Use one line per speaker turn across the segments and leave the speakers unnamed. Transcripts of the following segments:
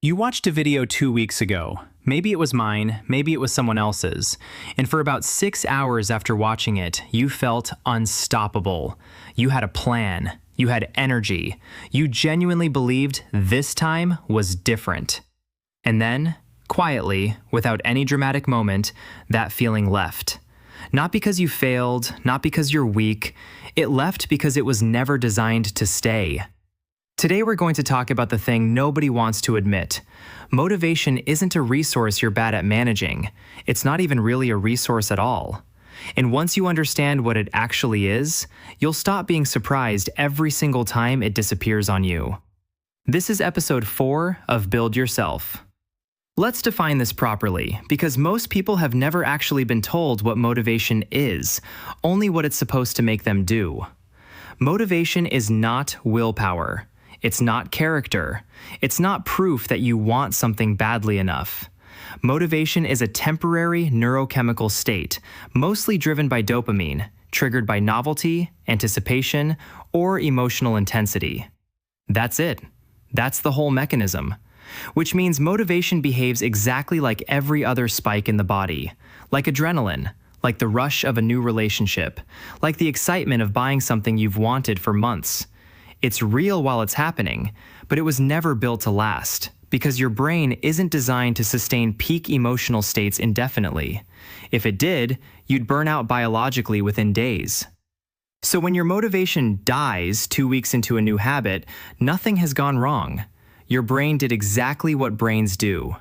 You watched a video 2 weeks ago. Maybe it was mine, maybe it was someone else's. And for about 6 hours after watching it, you felt unstoppable. You had a plan. You had energy. You genuinely believed this time was different. And then, quietly, without any dramatic moment, that feeling left. Not because you failed, not because you're weak. It left because it was never designed to stay. Today we're going to talk about the thing nobody wants to admit. Motivation isn't a resource you're bad at managing. It's not even really a resource at all. And once you understand what it actually is, you'll stop being surprised every single time it disappears on you. This is episode 4 of Build Yourself. Let's define this properly, because most people have never actually been told what motivation is, only what it's supposed to make them do. Motivation is not willpower. It's not character. It's not proof that you want something badly enough. Motivation is a temporary neurochemical state, mostly driven by dopamine, triggered by novelty, anticipation, or emotional intensity. That's it. That's the whole mechanism. Which means motivation behaves exactly like every other spike in the body, like adrenaline, like the rush of a new relationship, like the excitement of buying something you've wanted for months. It's real while it's happening, but it was never built to last, because your brain isn't designed to sustain peak emotional states indefinitely. If it did, you'd burn out biologically within days. So when your motivation dies 2 weeks into a new habit, nothing has gone wrong. Your brain did exactly what brains do.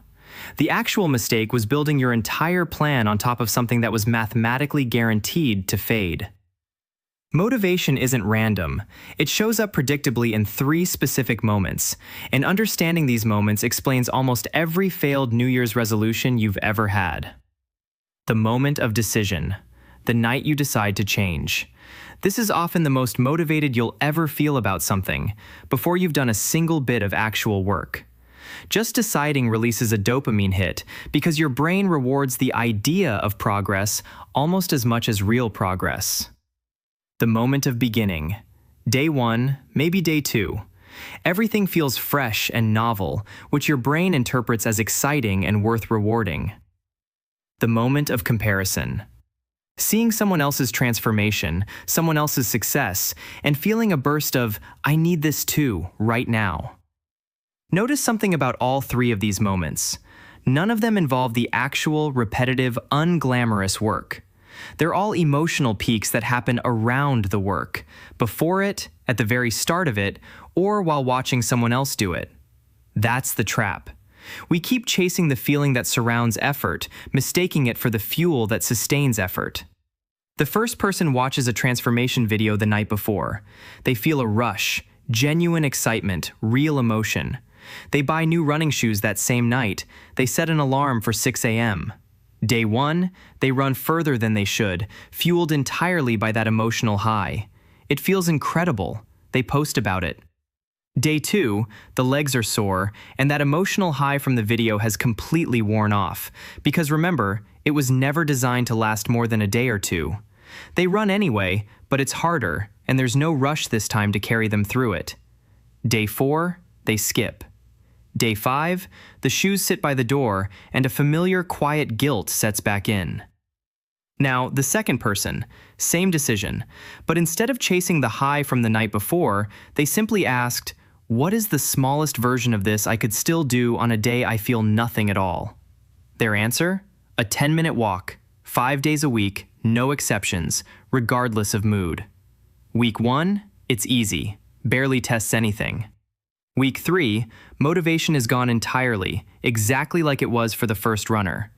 The actual mistake was building your entire plan on top of something that was mathematically guaranteed to fade. Motivation isn't random. It shows up predictably in 3 specific moments, and understanding these moments explains almost every failed New Year's resolution you've ever had. The moment of decision. The night you decide to change. This is often the most motivated you'll ever feel about something, before you've done a single bit of actual work. Just deciding releases a dopamine hit, because your brain rewards the idea of progress almost as much as real progress. The moment of beginning. Day 1, maybe day 2. Everything feels fresh and novel, which your brain interprets as exciting and worth rewarding. The moment of comparison. Seeing someone else's transformation, someone else's success, and feeling a burst of, I need this too, right now. Notice something about all 3 of these moments. None of them involve the actual, repetitive, unglamorous work. They're all emotional peaks that happen around the work, before it, at the very start of it, or while watching someone else do it. That's the trap. We keep chasing the feeling that surrounds effort, mistaking it for the fuel that sustains effort. The first person watches a transformation video the night before. They feel a rush, genuine excitement, real emotion. They buy new running shoes that same night. They set an alarm for 6 a.m. Day 1, they run further than they should, fueled entirely by that emotional high. It feels incredible. They post about it. Day 2, the legs are sore, and that emotional high from the video has completely worn off, because remember, it was never designed to last more than a day or 2. They run anyway, but it's harder, and there's no rush this time to carry them through it. Day 4, they skip. Day 5, the shoes sit by the door, and a familiar quiet guilt sets back in. Now, the second person, same decision, but instead of chasing the high from the night before, they simply asked, what is the smallest version of this I could still do on a day I feel nothing at all? Their answer? A 10-minute walk, 5 days a week, no exceptions, regardless of mood. Week 1, it's easy, barely tests anything. Week 3, motivation is gone entirely, exactly like it was for the first runner.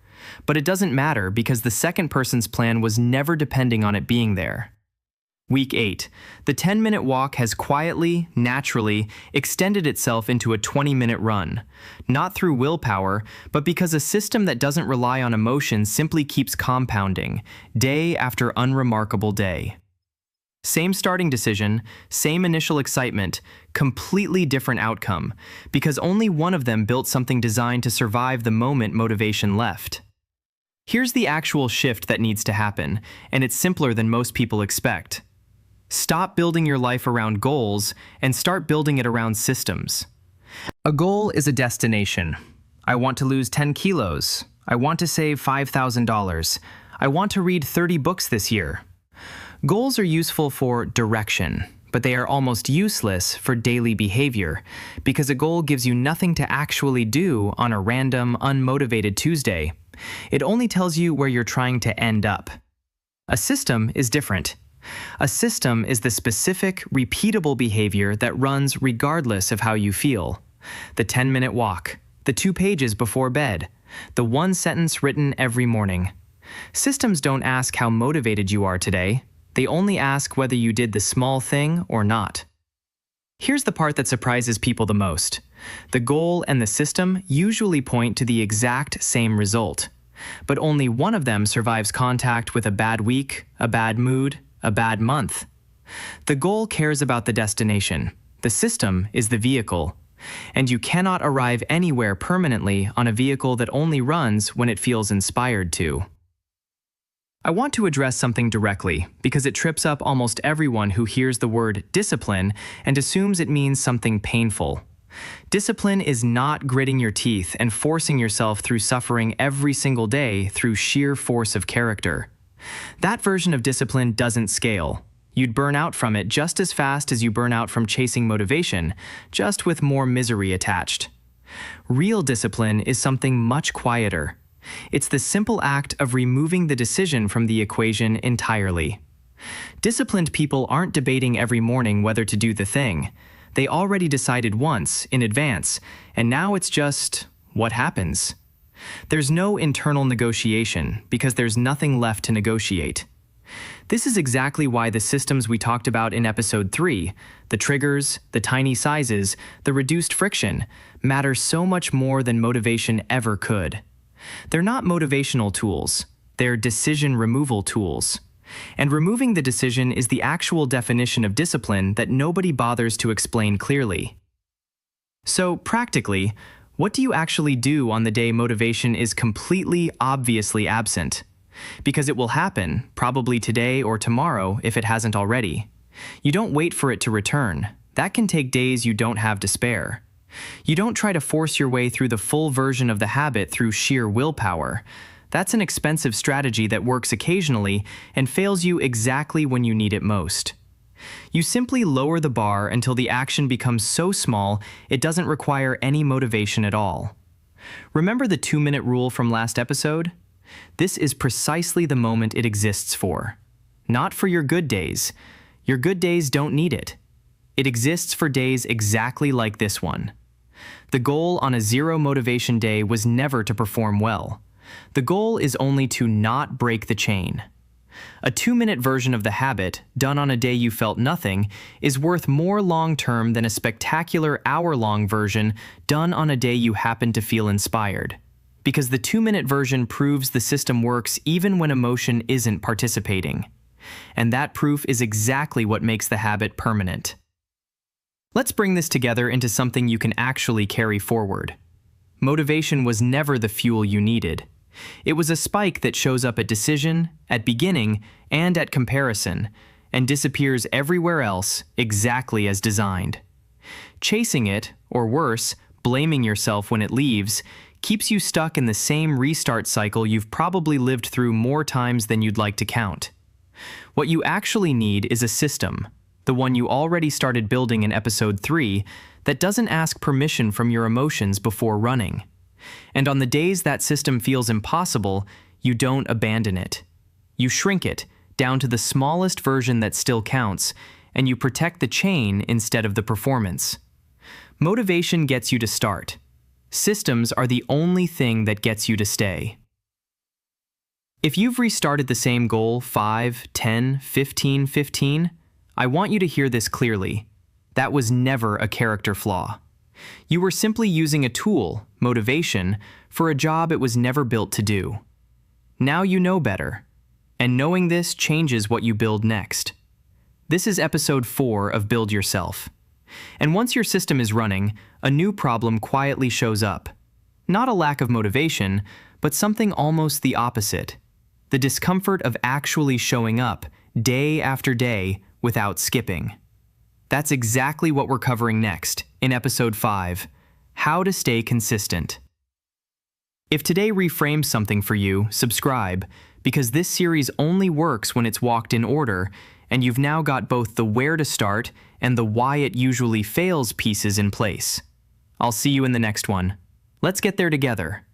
But it doesn't matter because the second person's plan was never depending on it being there. Week 8, the 10-minute walk has quietly, naturally, extended itself into a 20-minute run. Not through willpower, but because a system that doesn't rely on emotion simply keeps compounding, day after unremarkable day. Same starting decision, same initial excitement, completely different outcome, because only one of them built something designed to survive the moment motivation left. Here's the actual shift that needs to happen, and it's simpler than most people expect. Stop building your life around goals and start building it around systems. A goal is a destination. I want to lose 10 kilos. I want to save $5,000. I want to read 30 books this year. Goals are useful for direction, but they are almost useless for daily behavior because a goal gives you nothing to actually do on a random, unmotivated Tuesday. It only tells you where you're trying to end up. A system is different. A system is the specific, repeatable behavior that runs regardless of how you feel. The 10-minute walk, the 2 pages before bed, the 1 sentence written every morning. Systems don't ask how motivated you are today. They only ask whether you did the small thing or not. Here's the part that surprises people the most. The goal and the system usually point to the exact same result, but only one of them survives contact with a bad week, a bad mood, a bad month. The goal cares about the destination. The system is the vehicle. And you cannot arrive anywhere permanently on a vehicle that only runs when it feels inspired to. I want to address something directly because it trips up almost everyone who hears the word discipline and assumes it means something painful. Discipline is not gritting your teeth and forcing yourself through suffering every single day through sheer force of character. That version of discipline doesn't scale. You'd burn out from it just as fast as you burn out from chasing motivation, just with more misery attached. Real discipline is something much quieter. It's the simple act of removing the decision from the equation entirely. Disciplined people aren't debating every morning whether to do the thing. They already decided once, in advance, and now it's just what happens. There's no internal negotiation because there's nothing left to negotiate. This is exactly why the systems we talked about in episode 3, the triggers, the tiny sizes, the reduced friction, matter so much more than motivation ever could. They're not motivational tools, they're decision removal tools. And removing the decision is the actual definition of discipline that nobody bothers to explain clearly. So, practically, what do you actually do on the day motivation is completely obviously absent? Because it will happen, probably today or tomorrow if it hasn't already. You don't wait for it to return. That can take days you don't have to spare. You don't try to force your way through the full version of the habit through sheer willpower. That's an expensive strategy that works occasionally and fails you exactly when you need it most. You simply lower the bar until the action becomes so small it doesn't require any motivation at all. Remember the 2-minute rule from last episode? This is precisely the moment it exists for. Not for your good days. Your good days don't need it. It exists for days exactly like this one. The goal on a zero motivation day was never to perform well. The goal is only to not break the chain. A 2-minute version of the habit, done on a day you felt nothing, is worth more long-term than a spectacular hour-long version done on a day you happen to feel inspired. Because the 2-minute version proves the system works even when emotion isn't participating. And that proof is exactly what makes the habit permanent. Let's bring this together into something you can actually carry forward. Motivation was never the fuel you needed. It was a spike that shows up at decision, at beginning, and at comparison, and disappears everywhere else exactly as designed. Chasing it, or worse, blaming yourself when it leaves, keeps you stuck in the same restart cycle you've probably lived through more times than you'd like to count. What you actually need is a system, the one you already started building in episode 3, that doesn't ask permission from your emotions before running. And on the days that system feels impossible, you don't abandon it. You shrink it down to the smallest version that still counts, and you protect the chain instead of the performance. Motivation gets you to start. Systems are the only thing that gets you to stay. If you've restarted the same goal 5, 10, 15, 15, I want you to hear this clearly. That was never a character flaw. You were simply using a tool, motivation, for a job it was never built to do. Now you know better. And knowing this changes what you build next. This is episode 4 of Build Yourself. And once your system is running, a new problem quietly shows up. Not a lack of motivation, but something almost the opposite. The discomfort of actually showing up, day after day, without skipping. That's exactly what we're covering next, in episode 5, How to stay consistent. If today reframes something for you, subscribe, because this series only works when it's walked in order, and you've now got both the where to start and the why it usually fails pieces in place. I'll see you in the next one. Let's get there together.